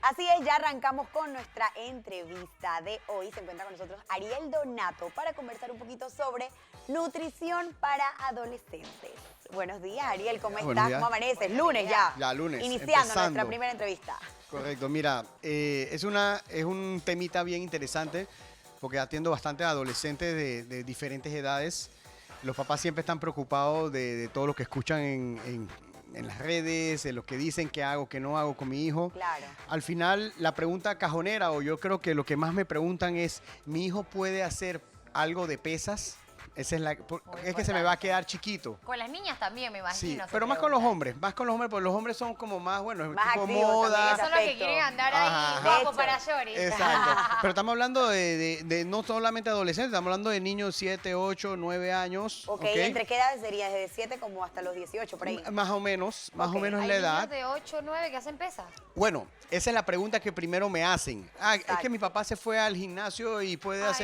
Así es, ya arrancamos con nuestra entrevista de hoy. Se encuentra con nosotros Ariel Donato para conversar un poquito sobre nutrición para adolescentes. Buenos días, Ariel, ¿cómo estás? ¿Cómo amaneces? Lunes ya. Ya, lunes. Iniciando empezando. nuestra primera entrevista. Correcto, mira, es un temita bien interesante porque atiendo bastante a adolescentes de diferentes edades. Los papás siempre están preocupados de todo lo que escuchan en las redes, de lo que dicen que hago, que no hago con mi hijo. Claro. Al final, la pregunta cajonera, o yo creo que lo que más me preguntan es, ¿mi hijo puede hacer algo de pesas? Esa es es que se me va a quedar chiquito. Con las niñas también, me Sí, imagino. pero más con los hombres, porque los hombres son como más, bueno, Más tipo activos moda. también, Son los que Perfecto. quieren andar Ajá. ahí De bajo hecho. para lloris. Exacto. Pero estamos hablando de no solamente adolescentes, estamos hablando de niños de 7, 8, 9 años. Ok, ¿entre qué edades sería? ¿Desde 7 como hasta los 18 por ahí? Más o menos Ok. la Hay edad. niños de 8, 9 que hacen pesas. Bueno, esa es la pregunta que primero me hacen. Es Exacto. que mi papá se fue al gimnasio y Ay,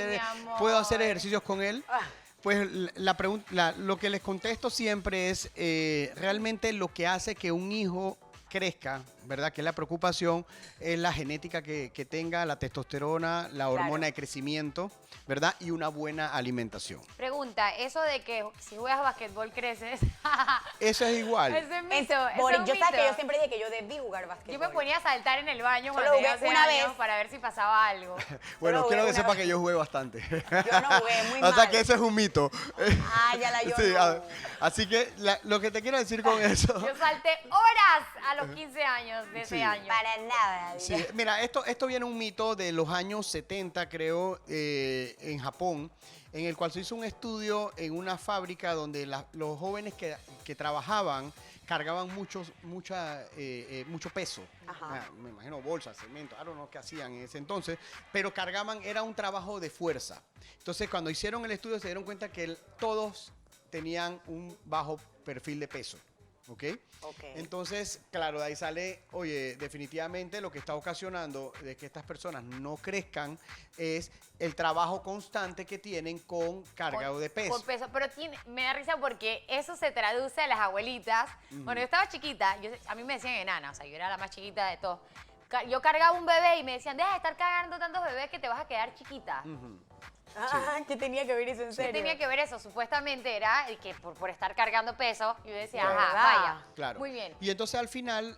mi amor. puedo hacer ejercicios con él. Ah. Pues lo que les contesto siempre es realmente lo que hace que un hijo crezca, ¿verdad? Que es la preocupación, es la genética que tenga, la testosterona, la hormona Claro. de crecimiento, ¿verdad? Y una buena alimentación. Pregunta, eso de que si juegas basquetbol creces. Eso es igual. Ese es En- mito. yo sabes que yo siempre dije que yo debí jugar básquetbol. Yo me ponía a saltar en el baño Solo cuando tenía jugué 12 una años vez. para ver si pasaba algo. Bueno, Solo quiero jugué que una sepa vez. que yo jugué bastante. Yo no jugué, muy O sea mal. que eso es un mito. Ah, ya la yo Sí, no. así que lo que te quiero decir con eso. Yo salté horas a los 15 años de ese Sí. año. Para nada. Sí, mira, esto viene un mito de los años 70, creo, en Japón, en el cual se hizo un estudio en una fábrica donde los jóvenes que trabajaban cargaban mucho peso. Ajá. Me imagino bolsas, cemento, I don't know qué hacían en ese entonces, pero era un trabajo de fuerza. Entonces, cuando hicieron el estudio se dieron cuenta que todos tenían un bajo perfil de peso. ¿Ok? Ok. Entonces, claro, de ahí sale, oye, definitivamente lo que está ocasionando de que estas personas no crezcan es el trabajo constante que tienen con cargado de peso. Con peso. Pero me da risa porque eso se traduce a las abuelitas. Bueno, yo estaba chiquita, a mí me decían enana, o sea, yo era la más chiquita de todos. Yo cargaba un bebé y me decían, deja de estar cargando tantos bebés que te vas a quedar chiquita. Ah, ¿qué tenía que ver eso en ¿Qué serio? tenía que ver eso? Supuestamente era que por estar cargando peso, yo decía, De ajá, verdad. vaya. Claro. Muy bien. Y entonces al final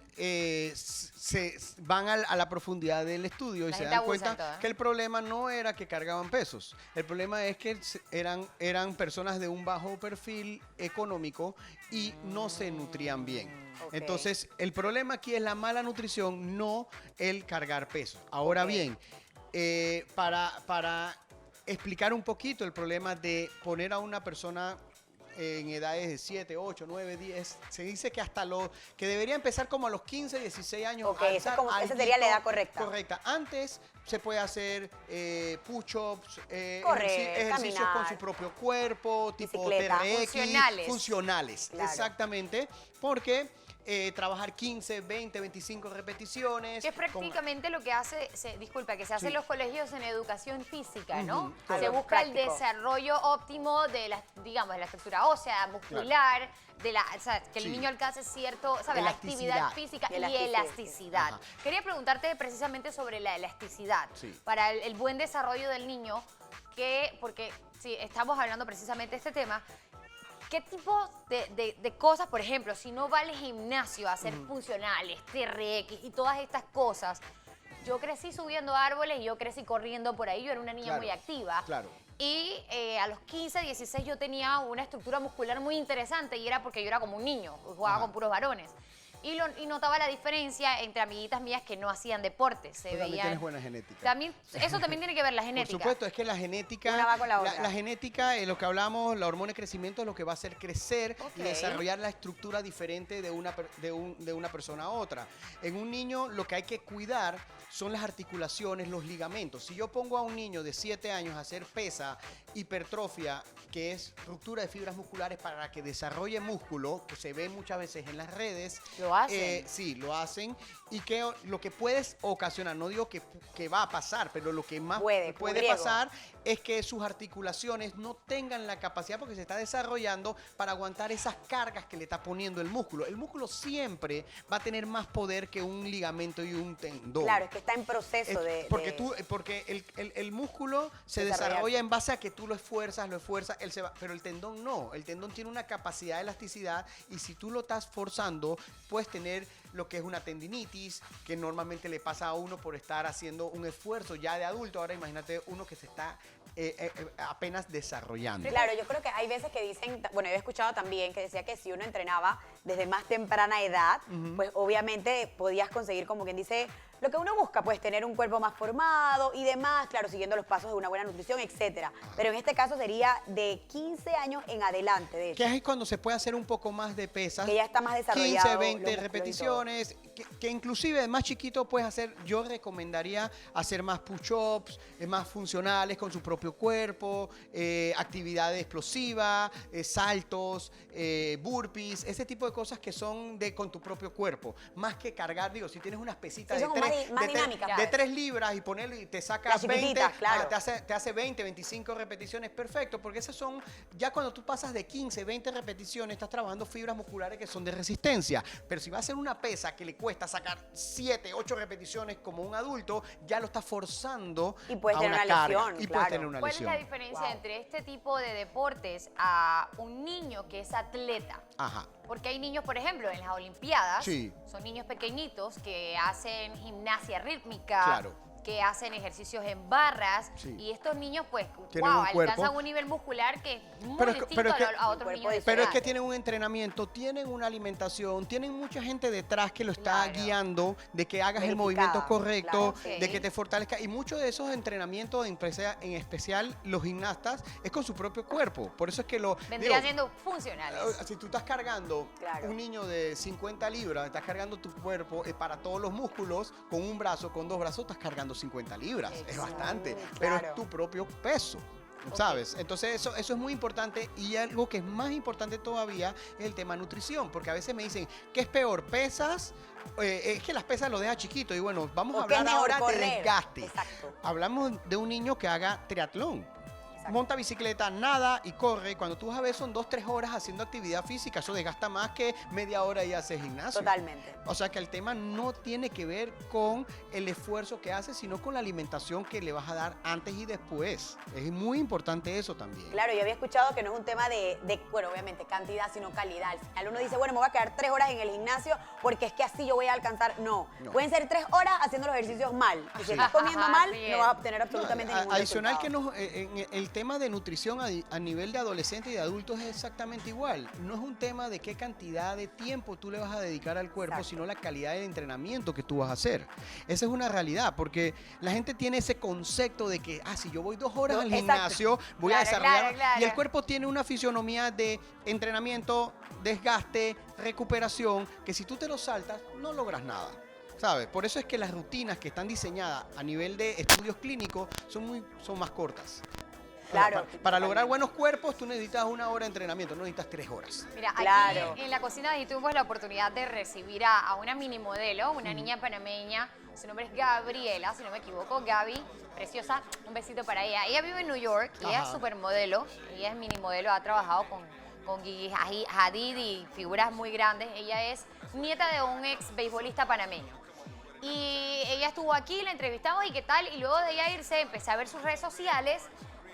se van a la profundidad del estudio y La se gente dan abusa cuenta en todo. que el problema no era que cargaban pesos. El problema es que eran personas de un bajo perfil económico y no se nutrían bien. Ok. Entonces, el problema aquí es la mala nutrición, no el cargar peso. Ahora Ok. bien, para explicar un poquito el problema de poner a una persona en edades de 7, 8, 9, 10, se dice que que debería empezar como a los 15, 16 años. Ok, eso es como- esa sería la edad correcta. Correcta. Antes se puede hacer push-ups, Correr, ejercicios con caminar. su propio cuerpo, tipo Bicicleta. TRX. Funcionales. Funcionales, Claro. exactamente, porque trabajar 15, 20, 25 repeticiones. Que es prácticamente lo que disculpa, que se hace Sí. en los colegios en educación física, ¿no? Ujú, Se correcto. busca el Práctico. desarrollo óptimo de la estructura ósea, muscular, o sea, que el Sí. niño alcance cierto, ¿sabes? La actividad Elasticidad. física y Elasticidad, elasticidad. Ajá. Quería preguntarte precisamente sobre la elasticidad. Sí. Para el buen desarrollo del niño, porque si estamos hablando precisamente de este tema, ¿qué tipo de cosas, por ejemplo, si no va al gimnasio a hacer funcionales, TRX y todas estas cosas? Yo crecí subiendo árboles y yo crecí corriendo por ahí, yo era una niña Claro, muy activa. claro. Y a los 15, 16 yo tenía una estructura muscular muy interesante y era porque yo era como un niño, jugaba Ajá. con puros varones. Y notaba la diferencia entre amiguitas mías que no hacían deporte. Se Tú también veían. tienes buena genética. Eso también tiene que ver la Por genética. supuesto, es que la genética, Una va con la otra. la genética, lo que hablamos, la hormona de crecimiento es lo que va a hacer crecer y Ok. desarrollar la estructura diferente de una persona a otra. En un niño lo que hay que cuidar son las articulaciones, los ligamentos. Si yo pongo a un niño de 7 años a hacer pesa hipertrofia, que es ruptura de fibras musculares para que desarrolle músculo, que se ve muchas veces en las redes. ¿Lo hacen? Sí, lo hacen. Y que lo que puedes ocasionar, no digo que va a pasar, pero lo que más puede pasar es que sus articulaciones no tengan la capacidad, porque se está desarrollando, para aguantar esas cargas que le está poniendo el músculo. El músculo siempre va a tener más poder que un ligamento y un tendón. Claro, es que está en proceso porque el músculo se desarrolla en base a que tú lo esfuerzas, él se va, pero el tendón no. El tendón tiene una capacidad de elasticidad y si tú lo estás forzando, puedes tener lo que es una tendinitis, que normalmente le pasa a uno por estar haciendo un esfuerzo ya de adulto. Ahora imagínate uno que se está apenas desarrollando. Claro, yo creo que hay veces que dicen, bueno, yo he escuchado también que decía que si uno entrenaba desde más temprana edad, pues obviamente podías conseguir, como quien dice, lo que uno busca, pues tener un cuerpo más formado y demás, claro, siguiendo los pasos de una buena nutrición, etcétera. Pero en este caso sería de 15 años en adelante, de hecho. Que es cuando se puede hacer un poco más de pesas. Que ya está más desarrollado. 15, 20 repeticiones, que inclusive de más chiquito puedes hacer, yo recomendaría hacer más push-ups, más funcionales con su propio cuerpo, actividad explosiva, saltos, burpees, ese tipo de cosas que son con tu propio cuerpo. Más que cargar, digo, si tienes unas pesitas de 3 libras y ponerlo y te sacas 20, claro. te hace 20, 25 repeticiones, perfecto, porque esas son, ya cuando tú pasas de 15, 20 repeticiones, estás trabajando fibras musculares que son de resistencia. Pero si vas a hacer una pesa que le cuesta sacar 7, 8 repeticiones como un adulto, ya lo estás forzando y puedes a tener una una carga. lesión, Y claro. puedes tener una ¿Cuál lesión. es la diferencia entre este tipo de deportes a un niño que es atleta? Ajá. Porque hay niños, por ejemplo, en las Olimpiadas, Sí. son niños pequeñitos que hacen gimnasia rítmica, Claro. que hacen ejercicios en barras, Sí. y estos niños, pues, Tienen un cuerpo. alcanzan un nivel muscular que es muy Pero distinto es que- a otros niños de su Pero es edad. que tienen un entrenamiento, tienen una alimentación, tienen mucha gente detrás que lo está Claro. guiando, de que hagas el Verificada, movimiento correcto, claro. de que te fortalezca. Y muchos de esos entrenamientos, en especial los gimnastas, es con su propio cuerpo. Por eso es que Vendría siendo funcionales. Si tú estás cargando Claro. un niño de 50 libras, estás cargando tu cuerpo para todos los músculos, con un brazo, con 2 brazos, estás cargando 50 libras. Es bastante, pero claro. es tu propio peso. ¿Sabes? Entonces eso es muy importante, y algo que es más importante todavía es el tema nutrición, porque a veces me dicen, ¿qué es peor? ¿Pesas? Es que las pesas lo deja chiquito, y bueno, vamos a hablar ahora de desgaste. Exacto. Hablamos de un niño que haga triatlón. Monta bicicleta, nada y corre. Cuando tú vas a ver, son 2, 3 horas haciendo actividad física. Eso desgasta más que media hora y haces gimnasio. Totalmente. O sea que el tema no tiene que ver con el esfuerzo que haces, sino con la alimentación que le vas a dar antes y después. Es muy importante eso también. Claro, yo había escuchado que no es un tema bueno, obviamente, cantidad, sino calidad. Al final uno dice, bueno, me voy a quedar 3 horas en el gimnasio porque es que así yo voy a alcanzar. No. Pueden ser 3 horas haciendo los ejercicios mal. Y si estás comiendo mal, no vas a obtener absolutamente ningún Adicional resultado. que el tema de nutrición a nivel de adolescentes y de adultos es exactamente igual. No es un tema de qué cantidad de tiempo tú le vas a dedicar al cuerpo, Exacto. sino la calidad del entrenamiento que tú vas a hacer. Esa es una realidad, porque la gente tiene ese concepto de que, si yo voy 2 horas al gimnasio, voy a desarrollar. Claro. Y el cuerpo tiene una fisionomía de entrenamiento, desgaste, recuperación, que si tú te lo saltas, no logras nada. ¿Sabes? Por eso es que las rutinas que están diseñadas a nivel de estudios clínicos son más cortas. Claro. Para lograr buenos cuerpos, tú necesitas 1 hora de entrenamiento, no necesitas 3 horas. Mira, Claro. aquí en la cocina de tuvimos la oportunidad de recibir a una mini modelo, una niña panameña. Su nombre es Gabriela, si no me equivoco. Gaby, preciosa, un besito para ella. Ella vive en New York y ella es supermodelo. Ella es mini modelo, ha trabajado con Gigi Hadid y figuras muy grandes. Ella es nieta de un ex beisbolista panameño. Y ella estuvo aquí, la entrevistamos y qué tal. Y luego de ella irse, empecé a ver sus redes sociales.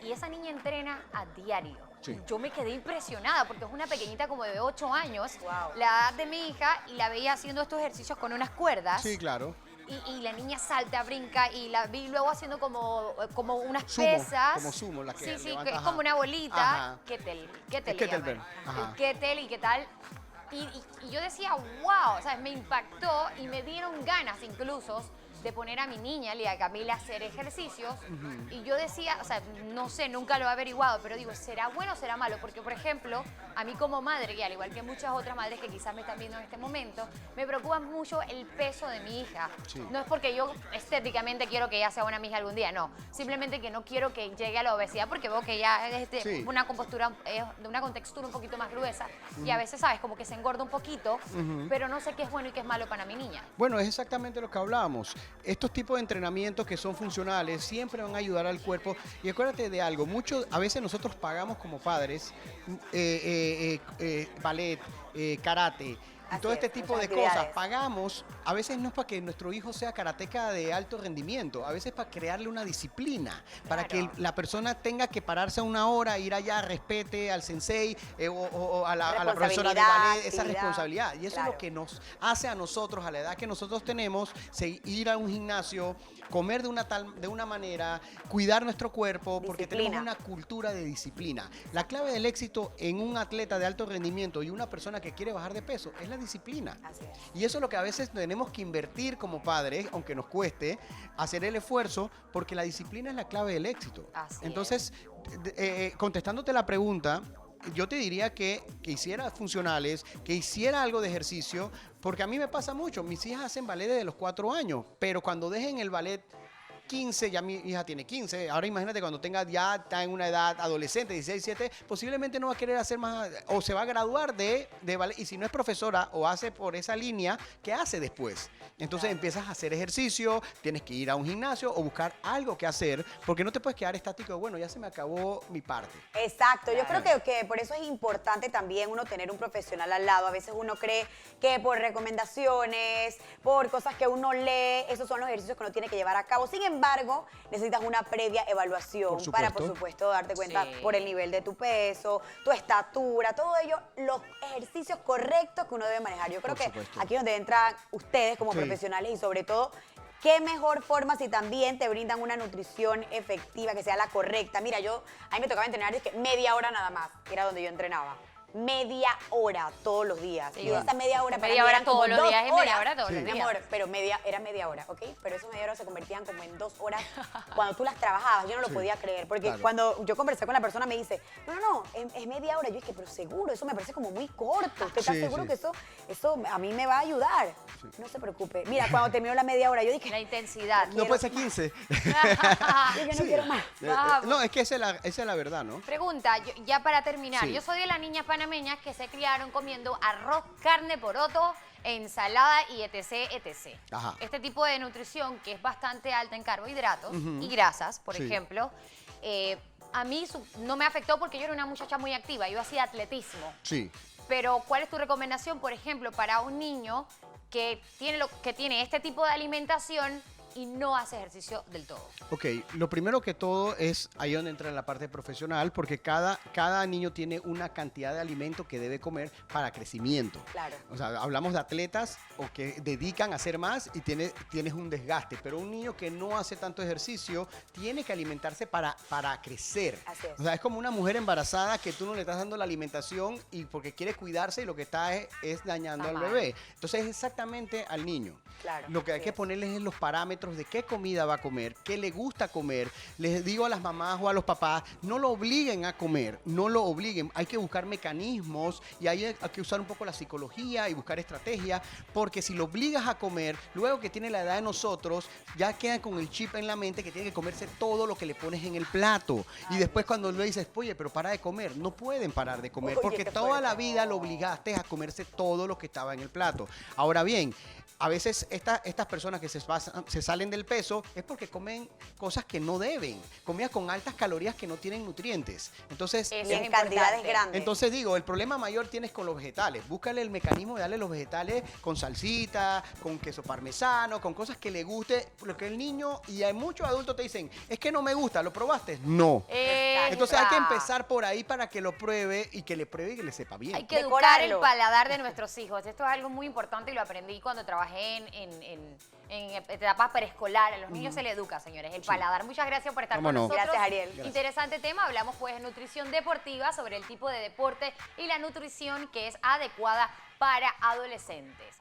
Y esa niña entrena a diario. Sí. Yo me quedé impresionada porque es una pequeñita como de 8 años, Wow. la edad de mi hija, y la veía haciendo estos ejercicios con unas cuerdas. Sí, claro. Y la niña salta, brinca, y la vi luego haciendo como unas Sumo, pesas. como sumo, la que sí, levanta, que es ajá. como una bolita. Ajá. Kettlebell Es le kettlebell, llaman. ajá. El kettlebell y qué tal. Y yo decía, wow, o sea, me impactó y me dieron ganas incluso de poner a mi niña, Lía Camila, a hacer ejercicios. Y yo decía, o sea, no sé, nunca lo he averiguado, pero digo, ¿será bueno o será malo? Porque, por ejemplo, a mí como madre, y al igual que muchas otras madres que quizás me están viendo en este momento, me preocupa mucho el peso de mi hija. Sí. No es porque yo estéticamente quiero que ella sea una mija algún día, no. Simplemente que no quiero que llegue a la obesidad porque veo que ella es Sí. una compostura, de una contextura un poquito más gruesa. Y a veces, ¿sabes? Como que se engorda un poquito, pero no sé qué es bueno y qué es malo para mi niña. Bueno, es exactamente lo que hablábamos. Estos tipos de entrenamientos que son funcionales siempre van a ayudar al cuerpo. Y acuérdate de algo, a veces nosotros pagamos como padres ballet, karate, y todo este tipo de cosas. Pagamos, a veces no es para que nuestro hijo sea karateca de alto rendimiento, a veces para crearle una disciplina, para que la persona tenga que pararse a una hora, ir allá, respete al sensei o a la profesora de ballet, esa responsabilidad. Y eso es lo que nos hace a nosotros, a la edad que nosotros tenemos, ir a un gimnasio, comer de una manera, cuidar nuestro cuerpo, porque tenemos una cultura de disciplina. La clave del éxito en un atleta de alto rendimiento y una persona que quiere bajar de peso es la disciplina. Así es. Y eso es lo que a veces tenemos que invertir como padres, aunque nos cueste, hacer el esfuerzo, porque la disciplina es la clave del éxito. Entonces, contestándote la pregunta, yo te diría que hicieras funcionales, que hiciera algo de ejercicio, porque a mí me pasa mucho. Mis hijas hacen ballet desde los 4 años, pero cuando dejen el ballet 15, ya mi hija tiene 15, ahora imagínate cuando está en una edad adolescente, 16, 17, posiblemente no va a querer hacer más, o se va a graduar de ballet, y si no es profesora o hace por esa línea, ¿qué hace después? Entonces empiezas a hacer ejercicio, tienes que ir a un gimnasio o buscar algo que hacer, porque no te puedes quedar estático, bueno, ya se me acabó mi parte. Exacto, yo creo que por eso es importante también uno tener un profesional al lado. A veces uno cree que por recomendaciones, por cosas que uno lee, esos son los ejercicios que uno tiene que llevar a cabo. Sin embargo, necesitas una previa evaluación para, por supuesto, darte cuenta por el nivel de tu peso, tu estatura, todo ello, los ejercicios correctos que uno debe manejar. Yo creo que aquí es donde entran ustedes como profesionales y sobre todo, qué mejor forma si también te brindan una nutrición efectiva, que sea la correcta. Mira, a mí me tocaba entrenar media hora nada más, que era donde yo entrenaba. Media hora todos los días. Y esa media hora media hora todos los días es media hora todos los días. Mi amor, pero era media hora, ¿ok? Pero esas media hora se convertían como en 2 horas cuando tú las trabajabas. Yo no lo podía creer, porque cuando yo conversé con la persona me dice, no, es media hora. Yo dije, pero seguro, eso me parece como muy corto. ¿Usted está seguro que eso a mí me va a ayudar? No se preocupe. Mira, cuando terminó la media hora, yo dije... La intensidad. No puede ser 15. Yo no quiero más. No, es que esa es la verdad, ¿no? Pregunta, ya para terminar. Yo soy de las niñas panameñas que se criaron comiendo arroz, carne, poroto, ensalada y etc, etc. Este tipo de nutrición, que es bastante alta en carbohidratos y grasas, por ejemplo, a mí no me afectó porque yo era una muchacha muy activa, yo hacía atletismo. Sí. Pero, ¿cuál es tu recomendación, por ejemplo, para un niño que tiene este tipo de alimentación y no hace ejercicio del todo? Ok, lo primero que todo es ahí donde entra la parte profesional, porque cada niño tiene una cantidad de alimento que debe comer para crecimiento. Claro. O sea, hablamos de atletas o que dedican a hacer más y tienes un desgaste, pero un niño que no hace tanto ejercicio tiene que alimentarse para crecer. Así es. O sea, es como una mujer embarazada que tú no le estás dando la alimentación y porque quiere cuidarse y lo que está es dañando al bebé. Entonces es exactamente al niño. Claro. Lo que hay que ponerles es los parámetros de qué comida va a comer, qué le gusta comer. Les digo a las mamás o a los papás, no lo obliguen a comer, no lo obliguen. Hay que buscar mecanismos y hay que usar un poco la psicología y buscar estrategias, porque si lo obligas a comer, luego que tiene la edad de nosotros, ya quedan con el chip en la mente que tiene que comerse todo lo que le pones en el plato. Y después cuando le dices, oye, pero para de comer, no pueden parar de comer, porque toda la vida lo obligaste a comerse todo lo que estaba en el plato. Ahora bien, a veces estas personas que se salen del peso es porque comen cosas que no deben, comidas con altas calorías que no tienen nutrientes. Entonces, en cantidades grandes. Entonces digo, el problema mayor tienes con los vegetales. Búscale el mecanismo de darle los vegetales con salsita, con queso parmesano, con cosas que le guste, porque el niño y hay muchos adultos te dicen, es que no me gusta, ¿lo probaste? No. Entonces hay que empezar por ahí para que lo pruebe y que le pruebe y que le sepa bien. Hay que educar el paladar de nuestros hijos. Esto es algo muy importante y lo aprendí cuando trabajé en etapas preescolares. A los niños se les educa, señores, el paladar. Muchas gracias por estar con nosotros. Gracias, Ariel. Gracias. Interesante tema. Hablamos pues de nutrición deportiva, sobre el tipo de deporte y la nutrición que es adecuada para adolescentes.